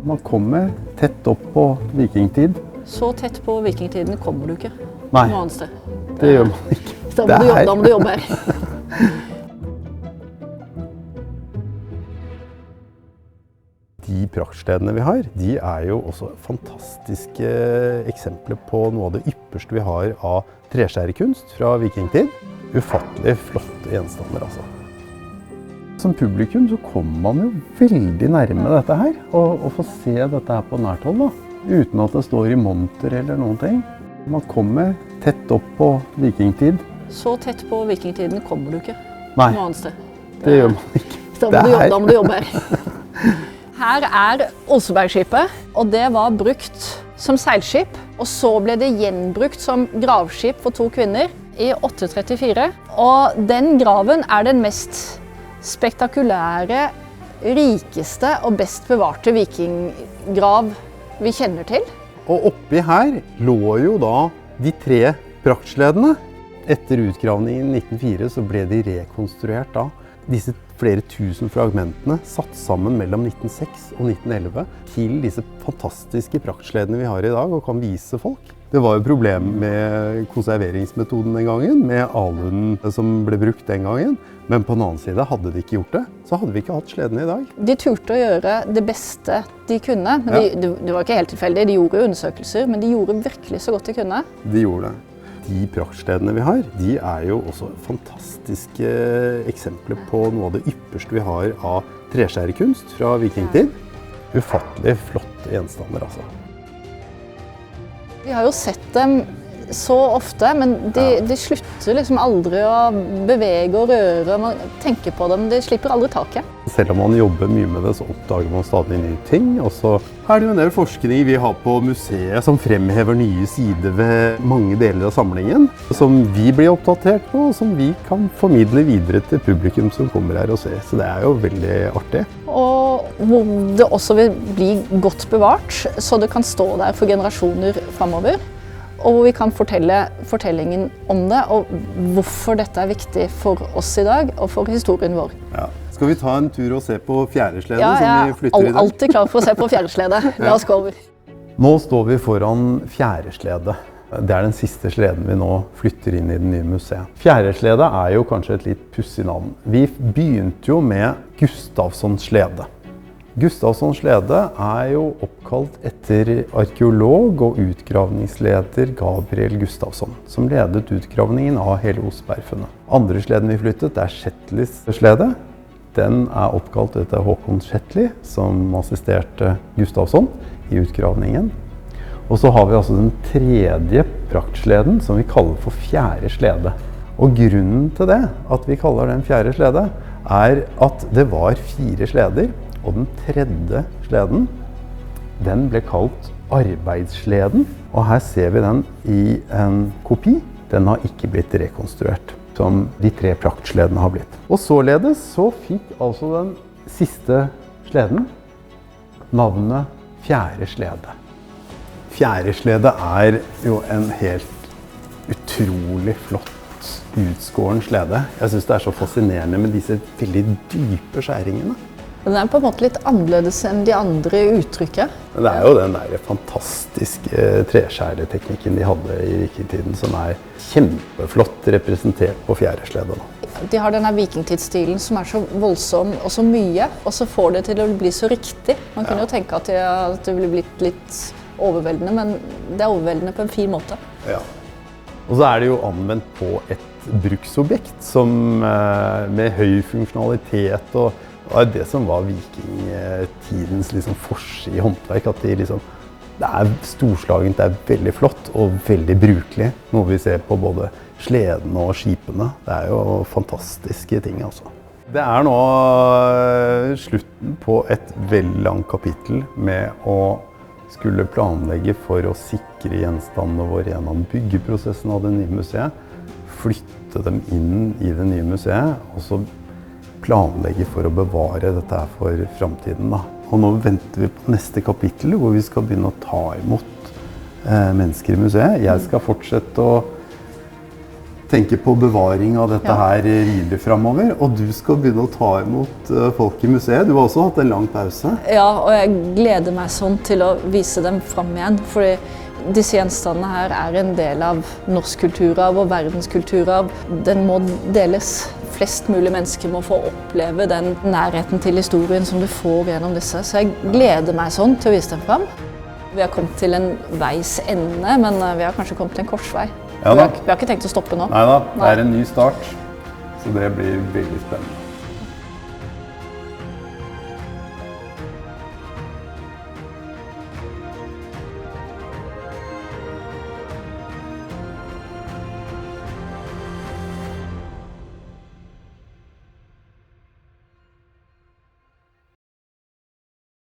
Man kommer tett opp på vikingtid. Så tett på vikingtiden kommer du ikke Nei, noe annet sted. det gjør man ikke. Da må du jobbe her. De praktstedene vi har, de er jo også fantastiske eksempler på noe av det ypperste vi har av treskjærekunst fra vikingtid. Ufattelig flotte gjenstander, altså. Som publikum så kommer man jo veldig nærme dette her, og får se dette her på nært hold, da. Uten at det står i monter eller noen ting. Man kommer tett opp på vikingtid. Så tett på vikingtiden kommer du ikke Nei, noe annet sted. det gjør man ikke. Da må du jobbe her. Her er Osebergskipet, og det var brukt som seilskip. Og så ble det gjenbrukt som gravskip for 2 kvinner i 834. Og den graven er den mest spektakulære, rikeste og best bevarte vikinggrav vi kjenner til. Og oppi her lå jo da de 3 praktsledene. Etter utgravningen i 1904 så ble de rekonstruert da. Disse flere tusen fragmentene satt sammen mellom 1906 og 1911 til disse fantastiske praktsledene vi har i dag og kan vise folk. Det var jo problem med konserveringsmetoden den gangen, med alunden som ble brukt den gangen. Men på den annen side, hadde de ikke gjort det, så hadde vi ikke hatt sledene i dag. De turte å gjøre det beste de kunne. Men det var ikke helt tilfeldig, de gjorde undersøkelser, men de gjorde virkelig så godt de kunne. De gjorde det. De praktstedene vi har, de er jo også fantastiske eksempler på noe av det ypperste vi har av treskjærekunst fra vikingtid. Ufattelig flotte gjenstander, altså. Vi har jo sett dem så ofte, men de slutter liksom aldri å bevege og røre. Man tenker på dem, de slipper aldri taket. Selv om man jobber mye med det, så oppdager man stadig nye ting. Og så er det jo en del forskning vi har på museet som fremhever nye sider ved mange deler av samlingen, som vi blir oppdatert på, og som vi kan formidle videre til publikum som kommer her og ser. Så det er jo veldig artig. Og hvor det også vil bli godt bevart, så det kan stå der for generasjoner fremover. Og hvor vi kan fortelle fortellingen om det, og hvorfor dette er viktig for oss i dag, og for historien vår. Ja. Skal vi ta en tur og se på fjæresledet som vi flytter i dag? Ja, jeg er alltid klar for å se på fjæresledet. La oss gå over. Nå står vi foran fjæresledet. Det er den siste sleden vi nå flytter inn i det nye museet. Fjæresledet er jo kanskje et litt pussig navn. Vi begynte jo med Gustavssons slede. Gustavssons slede er jo oppkalt etter arkeolog og utgravningsleder Gabriel Gustavsson, som ledet utgravningen av hele Osebergfunnet. Andre sleden vi flyttet er Shetleys slede. Den er oppkalt etter Håkon Shetly, som assisterte Gustavsson i utgravningen. Og så har vi altså den 3. praktsleden, som vi kaller for fjerde slede. Og grunnen til det, at vi kaller den fjerde slede, er at det var 4 sleder, og den 3. sleden, den ble kalt arbeidssleden. Og her ser vi den i en kopi. Den har ikke blitt rekonstruert, som de 3 praktsledene har blitt. Og således så fikk altså den siste sleden navnet fjerde slede. Fjerde slede er jo en helt utrolig flott utskåren slede. Jeg synes det er så fascinerende med disse veldig dype skjæringene. Den er på en måte litt annerledes enn de andre uttrykket. Det er jo den der fantastiske treskjæreteknikken de hadde i vikingtiden, som er kjempeflott representert på fjæresledet. De har denne vikingtidsstilen som er så voldsom og så mye, og så får det til å bli så riktig. Man kunne jo tenke at det ville blitt litt overveldende, men det er overveldende på en fin måte. Ja. Og så er det jo anvendt på et bruksobjekt som med høy funksjonalitet, og det er det som var vikingtidens liksom forse i håndverk, at det er storslagent, det er veldig flott og veldig brukelig, noe vi ser på både sledene og skipene. Det er jo fantastiske ting, altså. Det er nå slutten på et veldig langt kapittel med å skulle planlegge for å sikre gjenstandene våre gjennom byggeprosessen av det nye museet, flytte dem inn i det nye museet, og så planlegge for å bevare dette her for fremtiden. Og nå venter vi på neste kapittel, hvor vi skal begynne å ta imot mennesker i museet. Jeg skal fortsette å tenker på bevaring av dette her videre fremover, og du skal begynne å ta imot folk i museet. Du har også hatt en lang pause. Ja, og jeg gleder meg sånn til å vise dem fram igjen, fordi disse gjenstandene her er en del av norsk kulturarv og verdens kulturarv. Den må deles. Flest mulig mennesker må få oppleve den nærheten til historien som du får gjennom disse. Så jeg gleder meg sånn til å vise dem fram. Vi har kommet til en veis ende, men vi har kanskje kommet til en korsvei. Ja, vi har ikke tenkt å stoppe nå. Neida, det er en ny start, så det blir veldig spennende.